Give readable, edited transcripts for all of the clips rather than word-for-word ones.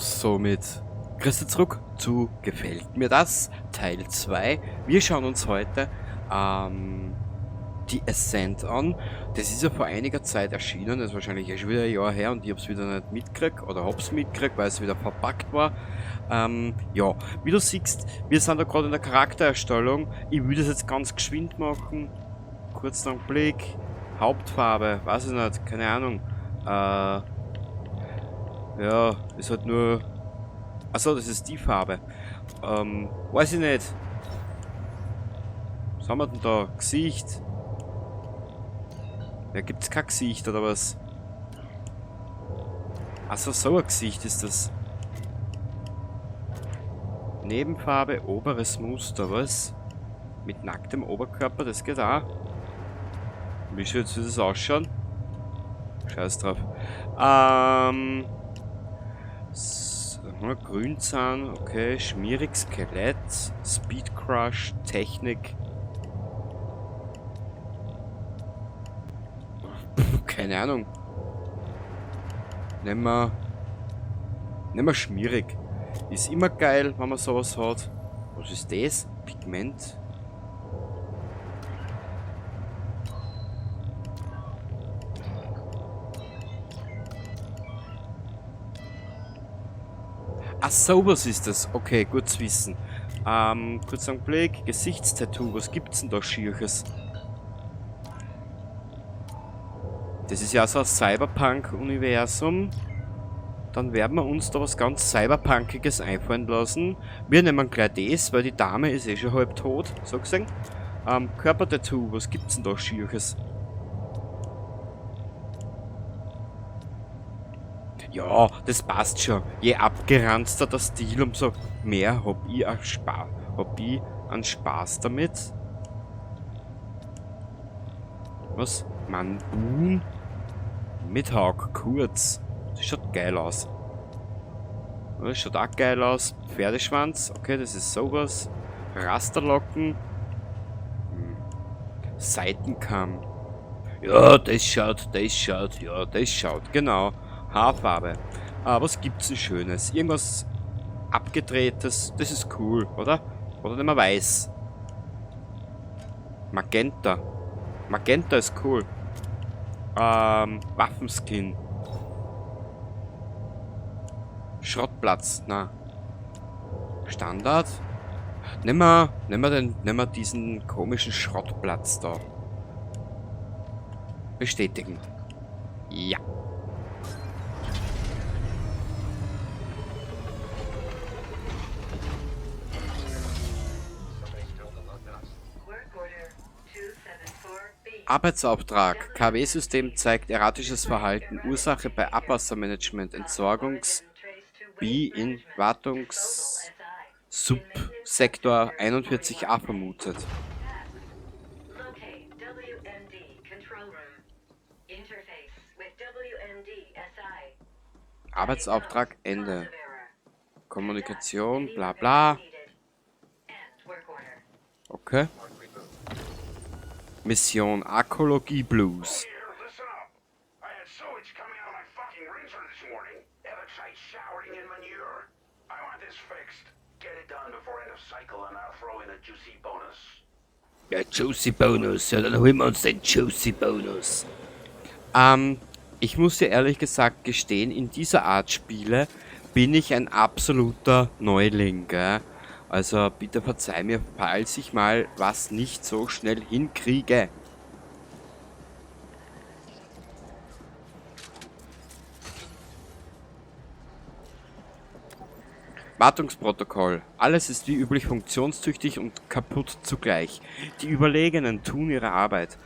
Somit Grüße zurück zu Gefällt mir das? Teil 2. Wir schauen uns heute die Ascent an. Das ist ja vor einiger Zeit erschienen, das ist wahrscheinlich schon wieder ein Jahr her und ich hab's wieder nicht mitgekriegt oder hab's mitgekriegt, weil es wieder verpackt war. Ja, wie du siehst, wir sind da gerade in der Charaktererstellung. Ich will das jetzt ganz geschwind machen. Kurzen Blick. Hauptfarbe, weiß ich nicht, keine Ahnung. Ja, ist halt nur... Achso, das ist die Farbe. Weiß ich nicht. Was haben wir denn da? Gesicht. Ja, gibt's kein Gesicht oder was? Achso, so ein Gesicht ist das. Nebenfarbe, oberes Muster, was? Mit nacktem Oberkörper, das geht auch. Wie schaut das ausschauen? Scheiß drauf. Grünzahn, okay. Schmierig Skelett. Speed Crush, Technik. Keine Ahnung. Nehmen wir schmierig. Ist immer geil, wenn man sowas hat. Was ist das? Pigment. Ach, sowas ist das. Okay, gut zu wissen. Kurz einen Blick. Gesichtstattoo. Was gibt's denn da Schierches? Das ist ja so ein Cyberpunk-Universum. Dann werden wir uns da was ganz Cyberpunkiges einfallen lassen. Wir nehmen gleich das, weil die Dame ist eh schon halb tot. So gesehen. Körpertattoo. Was gibt's denn da Schierches? Ja, das passt schon. Je abgeranzter der Stil, umso mehr hab ich einen Spaß damit. Was? Manbun? Mit Haug kurz. Das schaut geil aus. Das schaut auch geil aus. Pferdeschwanz. Okay, das ist sowas. Rasterlocken. Seitenkamm. Ja, das schaut. Ja, das schaut. Genau. Haarfarbe. Was gibt's denn Schönes? Irgendwas abgedrehtes. Das ist cool, oder? Oder nehmen wir weiß. Magenta. Magenta ist cool. Waffenskin. Schrottplatz. Na. Standard. Nehmen wir diesen komischen Schrottplatz da. Bestätigen. Ja. Arbeitsauftrag. KW-System zeigt erratisches Verhalten. Ursache bei Abwassermanagement. Entsorgungs B in Wartungs-Subsektor 41a vermutet. Arbeitsauftrag Ende. Kommunikation, bla bla. Okay. Mission Arkologie Blues. Ja, Juicy Bonus. Ja, dann holen wir uns den Juicy Bonus. Ich muss dir ehrlich gesagt gestehen, in dieser Art Spiele bin ich ein absoluter Neuling, gell? Also bitte verzeih mir, falls ich mal was nicht so schnell hinkriege. Wartungsprotokoll. Alles ist wie üblich funktionstüchtig und kaputt zugleich. Die Überlegenen tun ihre Arbeit.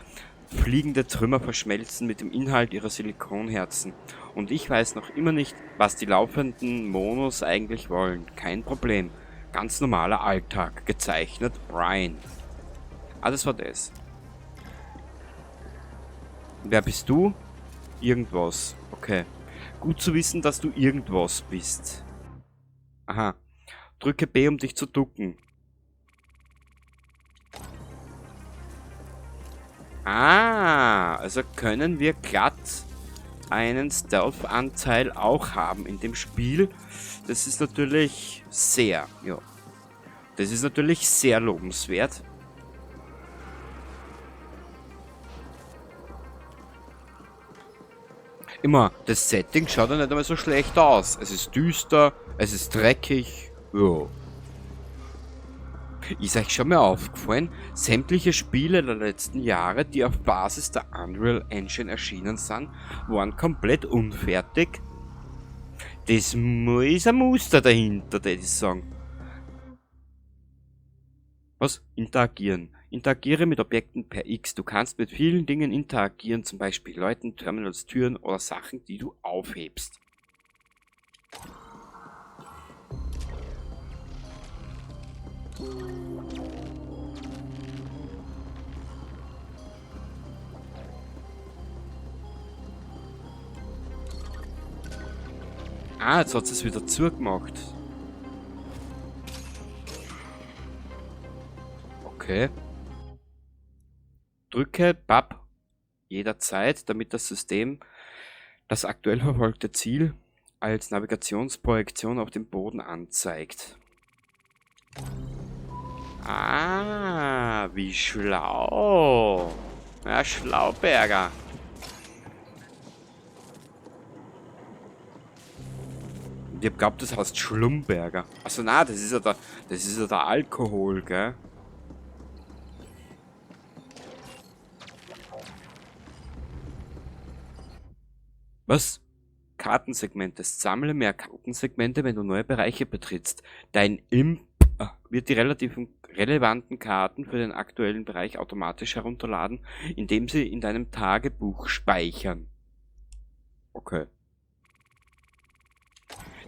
Fliegende Trümmer verschmelzen mit dem Inhalt ihrer Silikonherzen. Und ich weiß noch immer nicht, was die laufenden Monos eigentlich wollen. Kein Problem. Ganz normaler Alltag. Gezeichnet Brian. Ah, das war das. Wer bist du? Irgendwas. Okay. Gut zu wissen, dass du irgendwas bist. Aha. Drücke B, um dich zu ducken. Ah, also können wir glatt einen Stealth-Anteil auch haben in dem Spiel. Das ist natürlich sehr, ja. Das ist natürlich sehr lobenswert. Immer, das Setting schaut ja nicht einmal so schlecht aus. Es ist düster, es ist dreckig. Ja. Ist euch schon mal aufgefallen, sämtliche Spiele der letzten Jahre, die auf Basis der Unreal Engine erschienen sind, waren komplett unfertig? Das ist ein Muster dahinter, würde ich sagen. Was? Interagieren. Interagiere mit Objekten per X. Du kannst mit vielen Dingen interagieren, zum Beispiel Leuten, Terminals, Türen oder Sachen, die du aufhebst. Ah, jetzt hat es wieder zugemacht. Okay. Drücke BAP jederzeit, damit das System das aktuell verfolgte Ziel als Navigationsprojektion auf dem Boden anzeigt. Ah, wie schlau. Ja, Schlauberger. Ich hab glaubt, das heißt Schlumberger. Achso, na, das ist ja der Alkohol, gell? Was? Kartensegmente. Sammle mehr Kartensegmente, wenn du neue Bereiche betrittst. Dein Imp wird die relevanten Karten für den aktuellen Bereich automatisch herunterladen, indem sie in deinem Tagebuch speichern. Okay.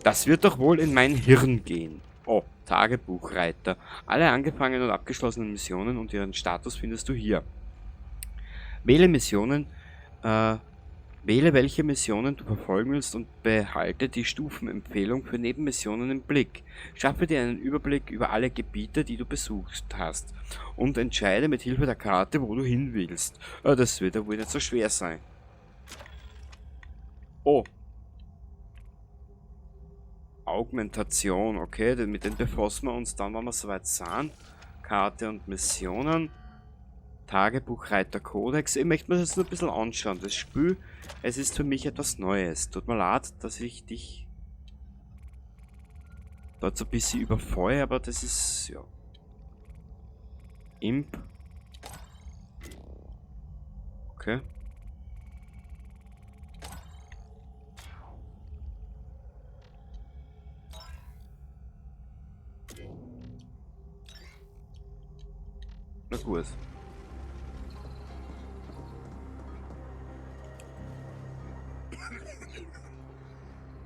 Das wird doch wohl in mein Hirn gehen. Oh, Tagebuchreiter. Alle angefangenen und abgeschlossenen Missionen und ihren Status findest du hier. Wähle Missionen, wähle welche Missionen du verfolgen willst und behalte die Stufenempfehlung für Nebenmissionen im Blick. Schaffe dir einen Überblick über alle Gebiete, die du besucht hast und entscheide mit Hilfe der Karte, wo du hin willst. Das wird ja wohl nicht so schwer sein. Oh. Augmentation, okay, mit denen befassen wir uns dann, wenn wir soweit sind. Karte und Missionen. Tagebuchreiter Kodex. Ich möchte mir das nur ein bisschen anschauen. Das Spiel, es ist für mich etwas Neues. Tut mir leid, dass ich dich dort so ein bisschen überfeuere, aber das ist, ja. Imp. Okay. Na gut.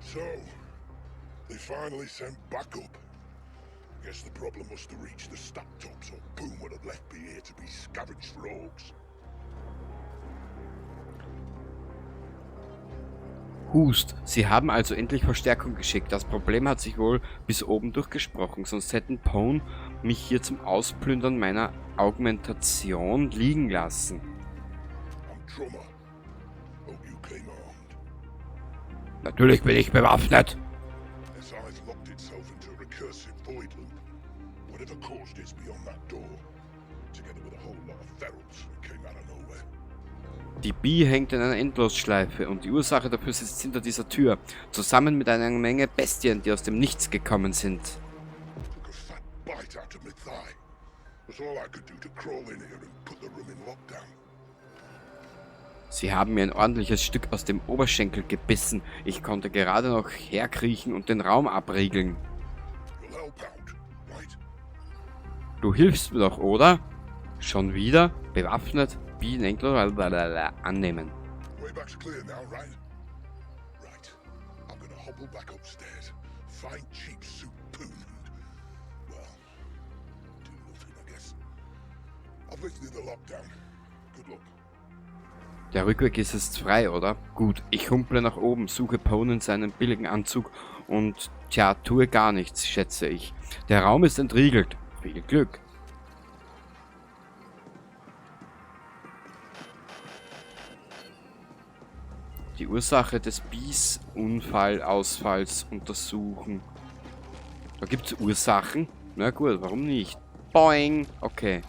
So, they finally sent backup. Guess the problem must have reached the stack tops, or Boom would have left me here to be scavenged for orcs. Hust. Sie haben also endlich Verstärkung geschickt. Das Problem hat sich wohl bis oben durchgesprochen, sonst hätten Pwn mich hier zum Ausplündern meiner Augmentation liegen lassen. I'm Trummer. Hope you came armed. Natürlich bin ich bewaffnet. SI's locked itself into a recursive void loop. Whatever caused it's beyond that door. Together with a whole lot of ferals that came out of nowhere. Die Bee hängt in einer Endlosschleife und die Ursache dafür sitzt hinter dieser Tür, zusammen mit einer Menge Bestien, die aus dem Nichts gekommen sind. Took a fat bite out of my thigh. Was all I could do to crawl in here and put the room in lockdown. Sie haben mir ein ordentliches Stück aus dem Oberschenkel gebissen. Ich konnte gerade noch herkriechen und den Raum abriegeln. You'll help out, right? Du hilfst mir doch, oder? Schon wieder? Bewaffnet? Bee in Endlos annehmen. Way back's clear now, right? Right. I'm gonna hobble back upstairs, find cheap soup Poon and, well, do nothing, I guess. I've lifted the lockdown. Good luck. Der Rückweg ist jetzt frei, oder? Gut, ich humple nach oben, suche Pwn in seinem billigen Anzug und, tja, tue gar nichts, schätze ich. Der Raum ist entriegelt. Viel Glück. Die Ursache des Bisunfallausfalls untersuchen. Da gibt es Ursachen. Na gut, warum nicht? Boing! Okay.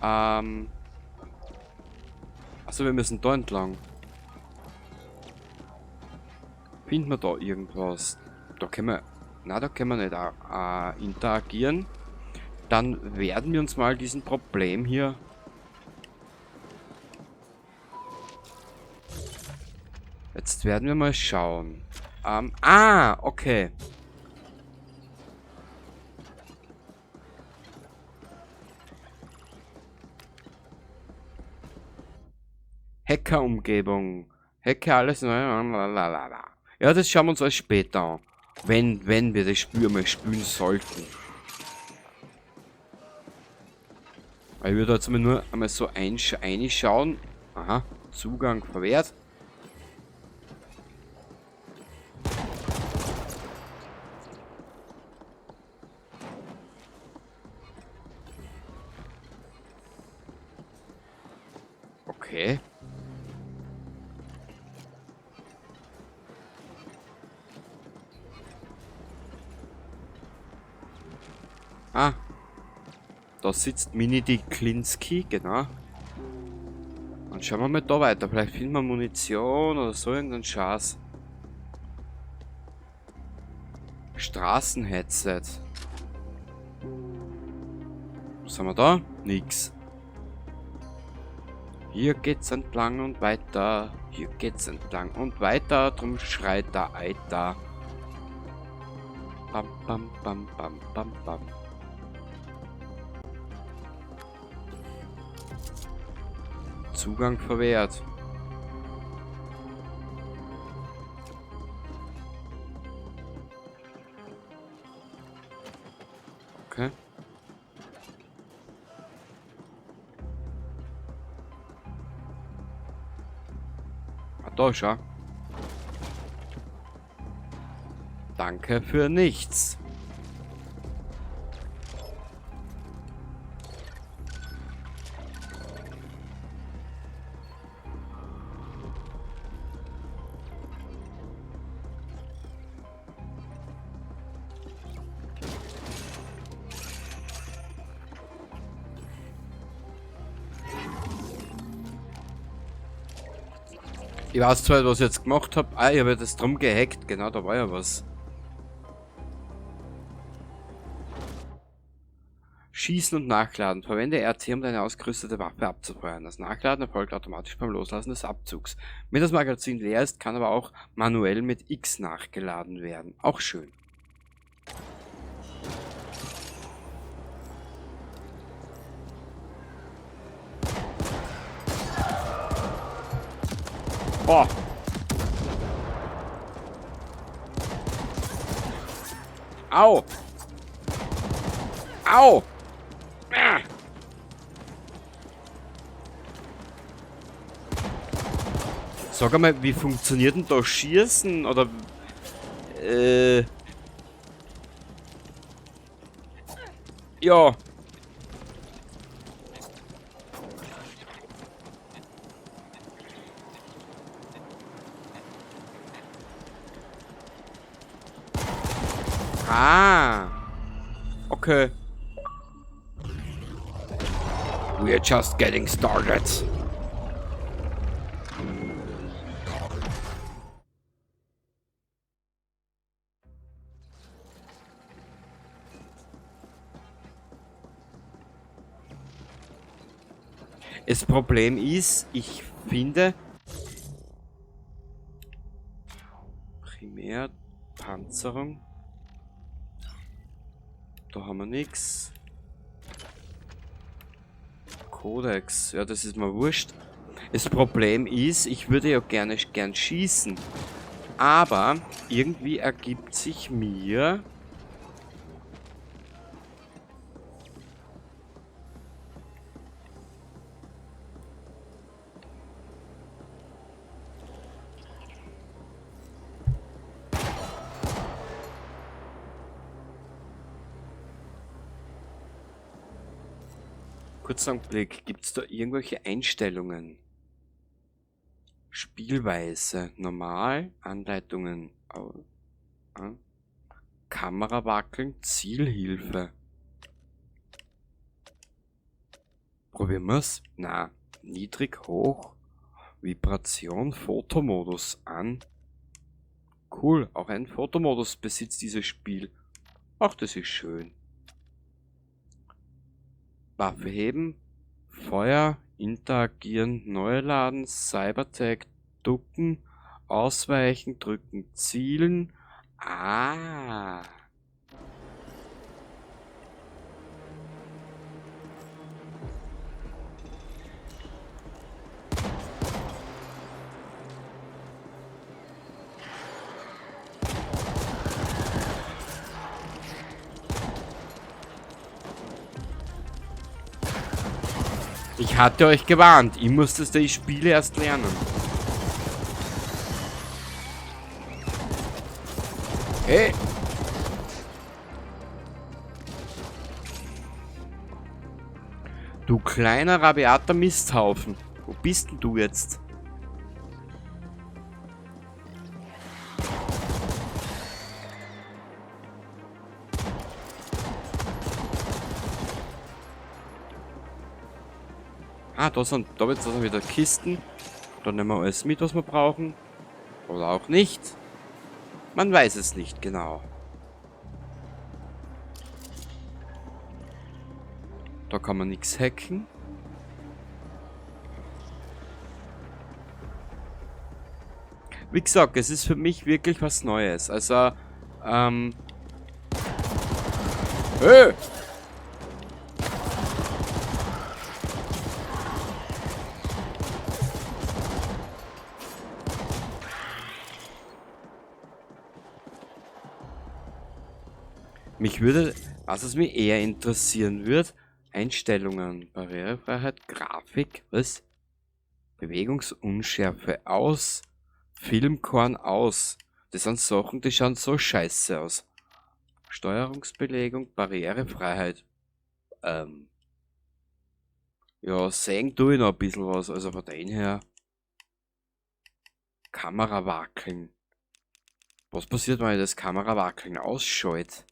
Also wir müssen da entlang. Finden wir da irgendwas? Da können wir... Na, da können wir nicht interagieren. Dann werden wir uns mal diesen Problem hier... Jetzt werden wir mal schauen. Okay. Hacker-Umgebung. Hacker alles. Ja, das schauen wir uns alles später an. Wenn wir das Spiel mal spielen sollten. Ich würde jetzt mal nur einmal so einschauen. Aha, Zugang verwehrt. Okay. Ah. Da sitzt Mini die Klinski, genau. Und schauen wir mal da weiter. Vielleicht finden wir Munition oder so irgendeinen Schatz. Straßenheadset. Was haben wir da? Nix. Hier geht's entlang und weiter. Hier geht's entlang und weiter. Drum schreit da Eiter. Bam, bam, bam, bam, bam, bam. Zugang verwehrt. Okay. Ah, da schau. Danke für nichts. Ich weiß zwar, was ich jetzt gemacht habe. Ah, ich habe das drum gehackt. Genau, da war ja was. Schießen und Nachladen. Verwende RT, um deine ausgerüstete Waffe abzufeuern. Das Nachladen erfolgt automatisch beim Loslassen des Abzugs. Wenn das Magazin leer ist, kann aber auch manuell mit X nachgeladen werden. Auch schön. Boah. Au. Au. Ah. Sag einmal, wie funktioniert denn da Schießen? Oder... Ja. Ah. Okay. We're just getting started. Das Problem ist, ich finde... Primärpanzerung. Da haben wir nichts. Kodex, ja, das ist mir wurscht. Das Problem ist, ich würde ja gern schießen. Aber irgendwie ergibt sich mir... Kurzen Augenblick, gibt es da irgendwelche Einstellungen? Spielweise. Normal. Anleitungen. Kamera wackeln. Zielhilfe. Probieren wir's? Na. Niedrig, hoch. Vibration, Fotomodus an. Cool, auch ein Fotomodus besitzt dieses Spiel. Ach, das ist schön. Waffe heben, Feuer, interagieren, neu laden, Cybertag, ducken, ausweichen, drücken, zielen. Ah. Ich hatte euch gewarnt, ich musste die Spiele erst lernen. Hey! Du kleiner rabiater Misthaufen. Wo bist denn du jetzt? Ah, da sind wieder Kisten. Da nehmen wir alles mit, was wir brauchen. Oder auch nicht. Man weiß es nicht genau. Da kann man nichts hacken. Wie gesagt, es ist für mich wirklich was Neues. Also, hey! Mich würde, was es mich eher interessieren wird, Einstellungen, Barrierefreiheit, Grafik, was? Bewegungsunschärfe aus, Filmkorn aus. Das sind Sachen, die schauen so scheiße aus. Steuerungsbelegung, Barrierefreiheit. Ja, sehen tue ich noch ein bisschen was, also von dem her. Kamera wackeln. Was passiert, wenn ich das Kamerawackeln ausschalte?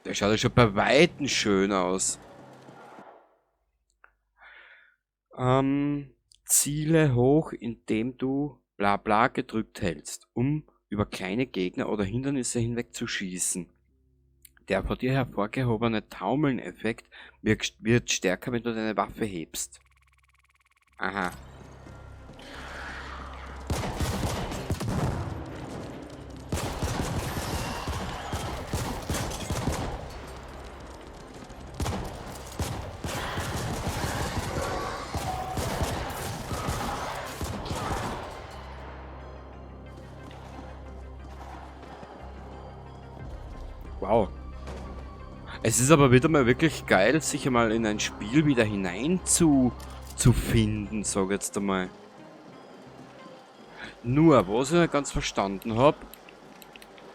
Der schaut ja schon bei Weitem schön aus. Ziele hoch, indem du bla bla gedrückt hältst, um über kleine Gegner oder Hindernisse hinweg zu schießen. Der von dir hervorgehobene Taumeln-Effekt wird stärker, wenn du deine Waffe hebst. Aha. Wow. Es ist aber wieder mal wirklich geil, sich einmal in ein Spiel wieder hinein zu finden, sag jetzt einmal. Nur, was ich nicht ganz verstanden habe,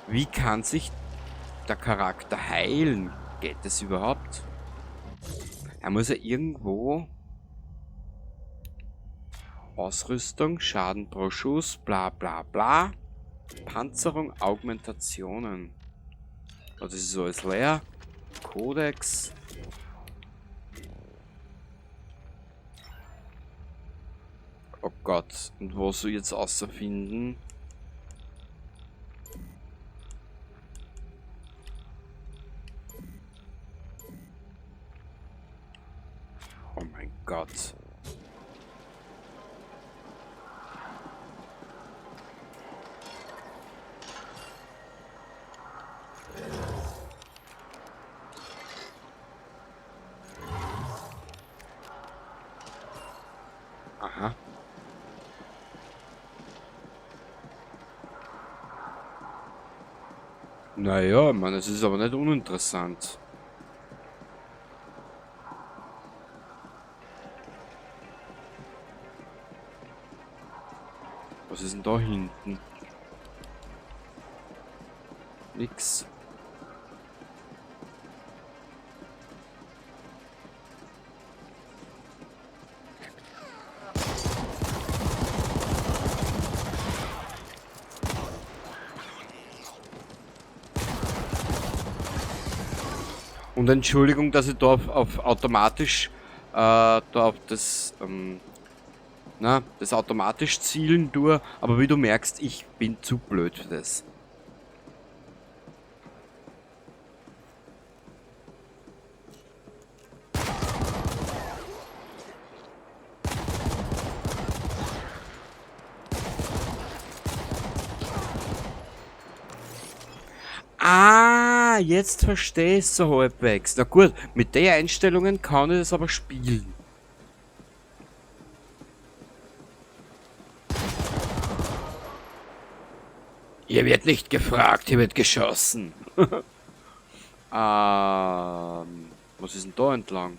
wie kann sich der Charakter heilen? Geht es überhaupt? Er muss ja irgendwo Ausrüstung, Schaden pro Schuss, bla bla bla. Panzerung, Augmentationen. Das ist so alles leer. Kodex. Oh Gott. Und wo soll ich jetzt außerfinden? Oh mein Gott. Aha. Naja, man, es ist aber nicht uninteressant. Was ist denn da hinten? Nix. Und Entschuldigung, dass ich da auf automatisch, da auf das, das automatisch zielen tue, aber wie du merkst, ich bin zu blöd für das. Ah, jetzt verstehe ich so halbwegs. Na gut, mit den Einstellungen kann ich das aber spielen. Hier wird nicht gefragt, hier wird geschossen. Was ist denn da entlang?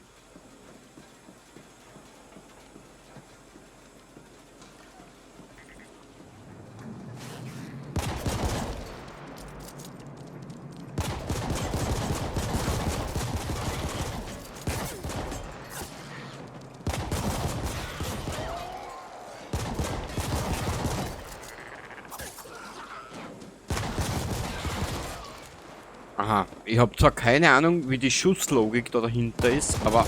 Aha, ich habe zwar keine Ahnung, wie die Schusslogik da dahinter ist, aber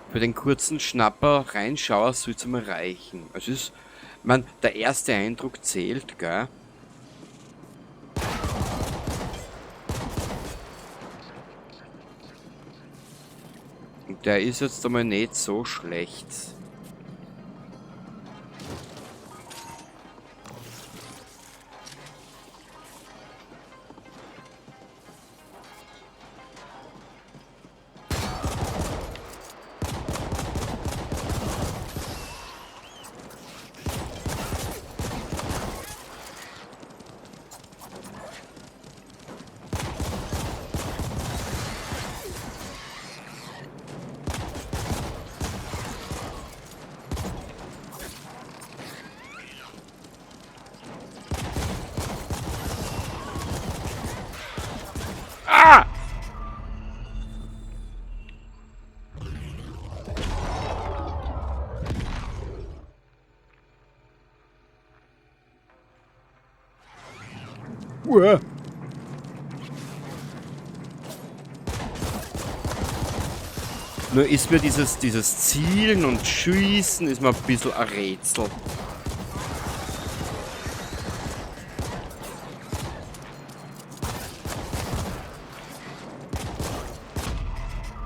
für den kurzen Schnapper Reinschauer soll es mal reichen. Es ist, man, der erste Eindruck zählt, gell? Und der ist jetzt einmal nicht so schlecht. Ah! Uah. Nur ist mir dieses Zielen und Schießen ist mir ein bisschen ein Rätsel.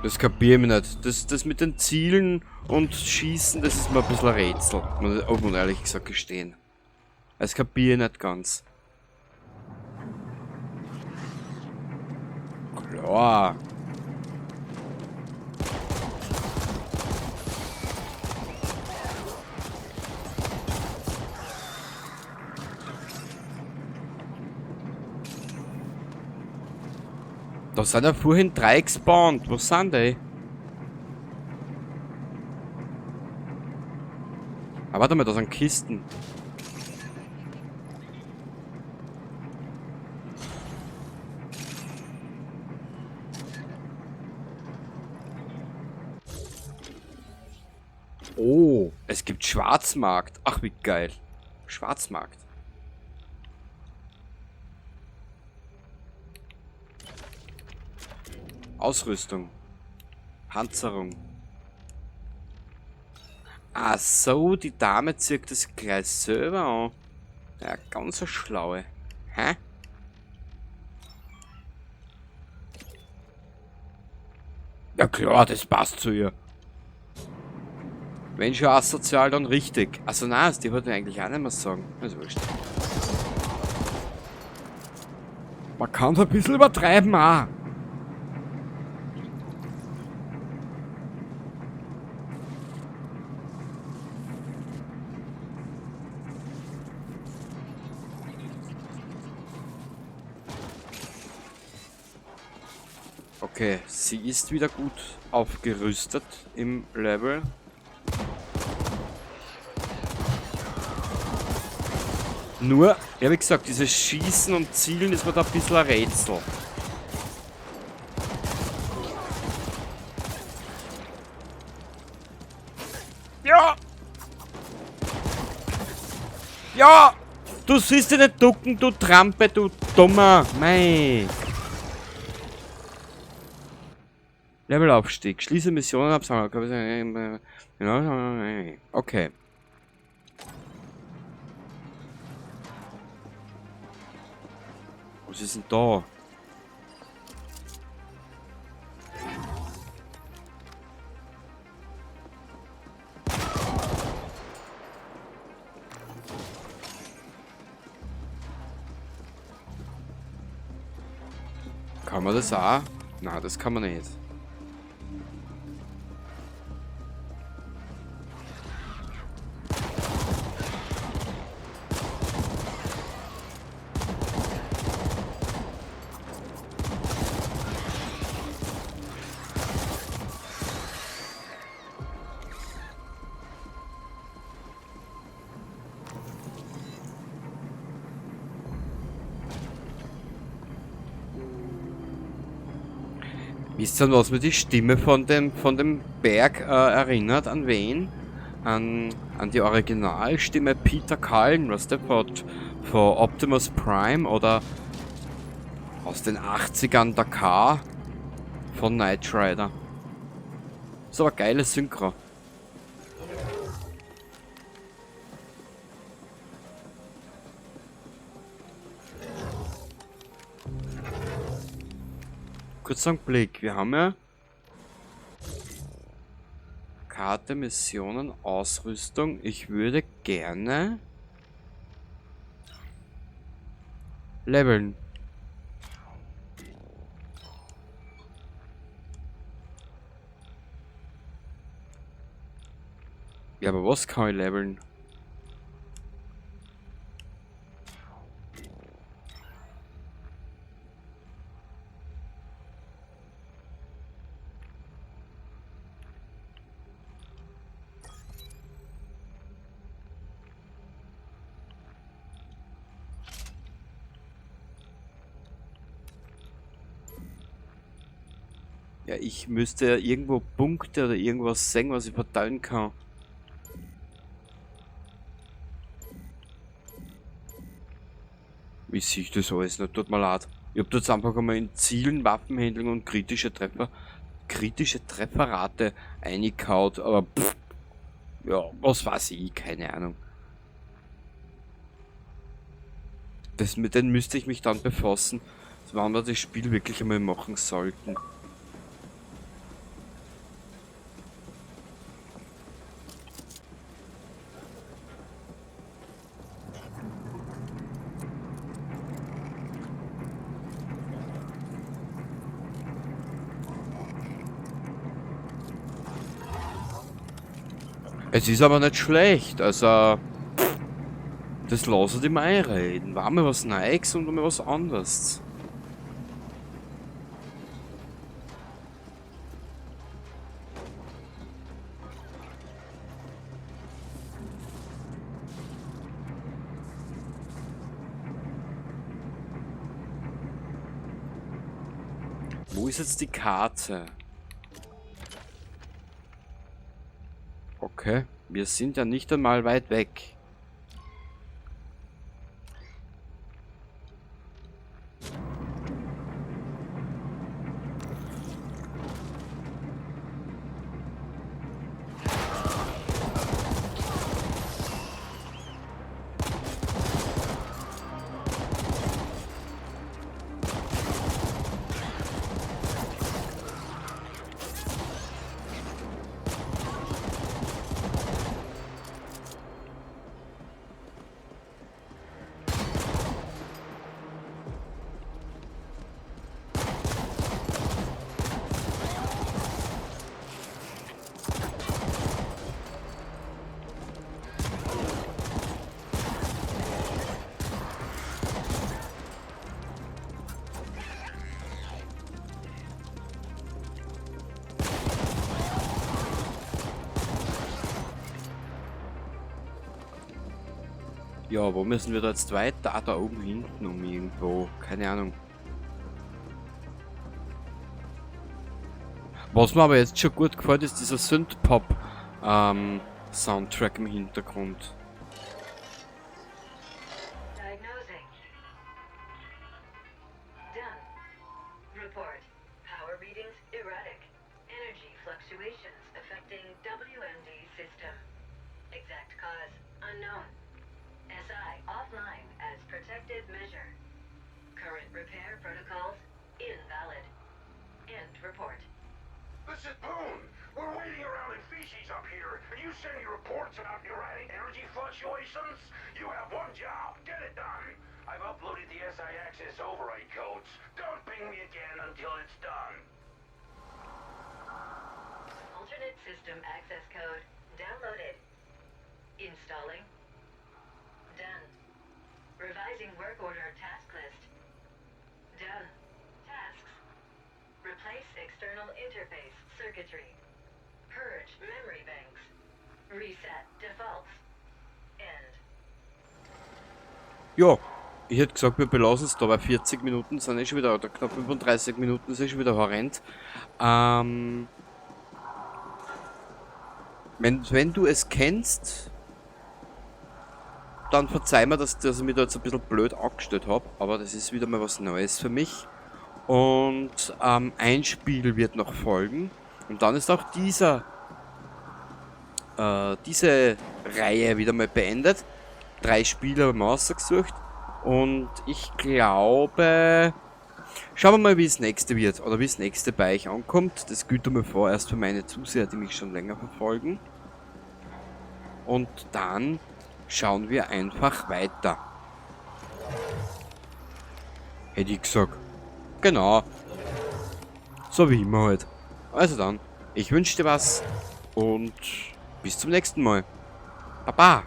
Das kapiere ich nicht. Das mit den Zielen und Schießen, das ist mir ein bisschen ein Rätsel. Muss man ehrlich gesagt gestehen. Das kapiere ich nicht ganz. Klar. Da sind ja vorhin 3 gespawnt. Wo sind die? Ah, warte mal, da sind Kisten. Oh, es gibt Schwarzmarkt. Ach, wie geil. Schwarzmarkt. Ausrüstung. Panzerung. Ach so, die Dame zieht das gleich selber an. Ja, ganz eine schlaue. Hä? Ja klar, das passt zu ihr. Wenn schon asozial, dann richtig. Also nein, die wollte ich eigentlich auch nicht mehr sagen. Also wurscht. Man kann es ein bisschen übertreiben auch. Okay, sie ist wieder gut aufgerüstet im Level. Nur, ja wie gesagt, dieses Schießen und Zielen ist mir da ein bisschen ein Rätsel. Ja! Ja! Du siehst dich nicht ducken, du Trampe, du Dummer! Mei! Levelaufstieg. Schließe Missionen ab. Okay. Was ist denn da? Kann man das auch? Nein, das kann man nicht. Wisst ihr, was mir die Stimme von dem Berg erinnert? An wen? An die Originalstimme Peter Cullen, was der von Optimus Prime oder aus den 80ern der K von Knight Rider. So eine geile Synchro. Kurzer Blick, wir haben ja Karte, Missionen, Ausrüstung. Ich würde gerne leveln. Ja, aber was kann ich leveln? Ja, ich müsste ja irgendwo Punkte oder irgendwas sehen, was ich verteilen kann. Wie sehe ich das alles nicht? Tut mir leid. Ich hab jetzt einfach einmal in Zielen, Waffenhandlung und kritische Trefferrate eingekaut, aber pff, ja, was weiß ich, keine Ahnung. Mit denen müsste ich mich dann befassen, wann wir das Spiel wirklich einmal machen sollten. Es ist aber nicht schlecht, also das lassen die mal einreden. War mal was Neues und mal was anderes. Wo ist jetzt die Karte? Okay, wir sind ja nicht einmal weit weg. Ja, wo müssen wir da jetzt weiter? Ah, da oben hinten um irgendwo. Keine Ahnung. Was mir aber jetzt schon gut gefällt, ist dieser Synthpop Soundtrack im Hintergrund. Diagnosing. Done. Report. Power readings erratic. Energy fluctuations affecting WMD system. Exact cause unknown. SI offline as protected measure. Current repair protocols invalid. End report. This is Boone. We're waiting around in feces up here, and you send me reports about erratic energy fluctuations? You have one job. Get it done. I've uploaded the SI access override codes. Don't ping me again until it's done. Alternate system access code downloaded. Installing. Done. Revising work order task list. Done. Tasks. Replace external interface circuitry. Purge memory banks. Reset defaults. End. Ja, ich hätte gesagt, wir belassen es da bei 40 Minuten, sind eh schon wieder, oder knapp 35 Minuten, ist eh schon wieder horrend. Wenn du es kennst, dann verzeih mir, dass ich mich da jetzt ein bisschen blöd angestellt habe, aber das ist wieder mal was Neues für mich. Und ein Spiel wird noch folgen. Und dann ist auch diese Reihe wieder mal beendet. 3 Spiele haben wir ausgesucht. Und ich glaube, schauen wir mal, wie das nächste wird. Oder wie das nächste bei euch ankommt. Das gilt mir vorerst für meine Zuseher, die mich schon länger verfolgen. Und dann schauen wir einfach weiter. Hätte ich gesagt. Genau. So wie immer halt. Also dann, ich wünsche dir was und bis zum nächsten Mal. Baba!